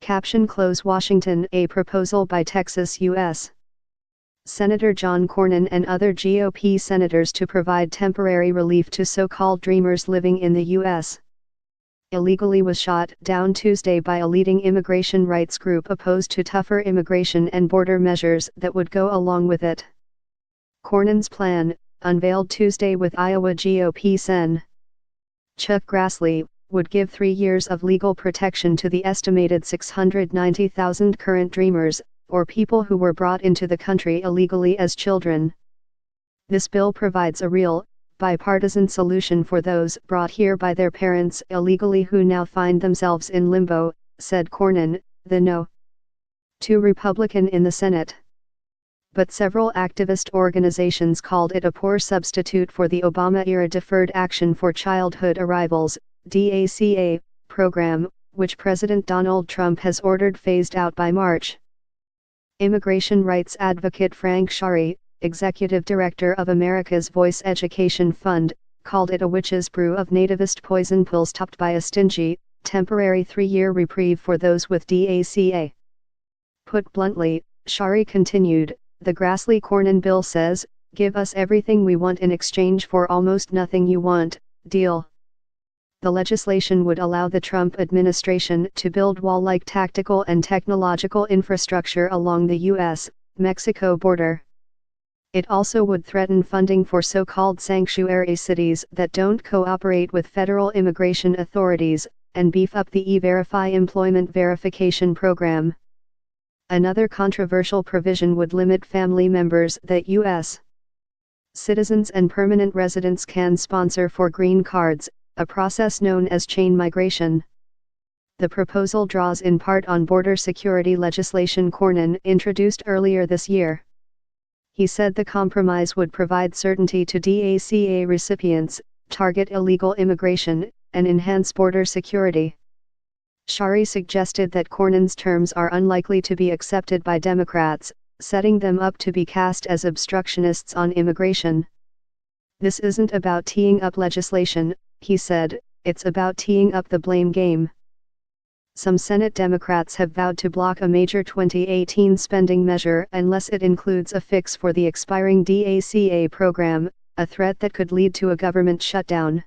Caption close Washington, a proposal by Texas U.S. Senator John Cornyn and other GOP senators to provide temporary relief to so-called Dreamers living in the U.S. illegally was shot down Tuesday by a leading immigration rights group opposed to tougher immigration and border measures that would go along with it. Cornyn's plan, unveiled Tuesday with Iowa GOP Sen. Chuck Grassley, would give 3 years of legal protection to the estimated 690,000 current Dreamers, or people who were brought into the country illegally as children. This bill provides a real, bipartisan solution for those brought here by their parents illegally who now find themselves in limbo, said Cornyn, the No. 2 Republican in the Senate. But several activist organizations called it a poor substitute for the Obama-era Deferred Action for Childhood Arrivals, DACA, program, which President Donald Trump has ordered phased out by March. Immigration rights advocate Frank Shari, executive director of America's Voice Education Fund, called it a witch's brew of nativist poison pills topped by a stingy, temporary 3-year reprieve for those with DACA. Put bluntly, Shari continued, the Grassley-Cornyn bill says, give us everything we want in exchange for almost nothing you want, deal. The legislation would allow the Trump administration to build wall-like tactical and technological infrastructure along the U.S.-Mexico border. It also would threaten funding for so-called sanctuary cities that don't cooperate with federal immigration authorities, and beef up the E-Verify employment verification program. Another controversial provision would limit family members that U.S. citizens and permanent residents can sponsor for green cards, a process known as chain migration. The proposal draws in part on border security legislation Cornyn introduced earlier this year. He said the compromise would provide certainty to DACA recipients, target illegal immigration, and enhance border security. Shari suggested that Cornyn's terms are unlikely to be accepted by Democrats, setting them up to be cast as obstructionists on immigration. This isn't about teeing up legislation, he said, it's about teeing up the blame game. Some Senate Democrats have vowed to block a major 2018 spending measure unless it includes a fix for the expiring DACA program, a threat that could lead to a government shutdown.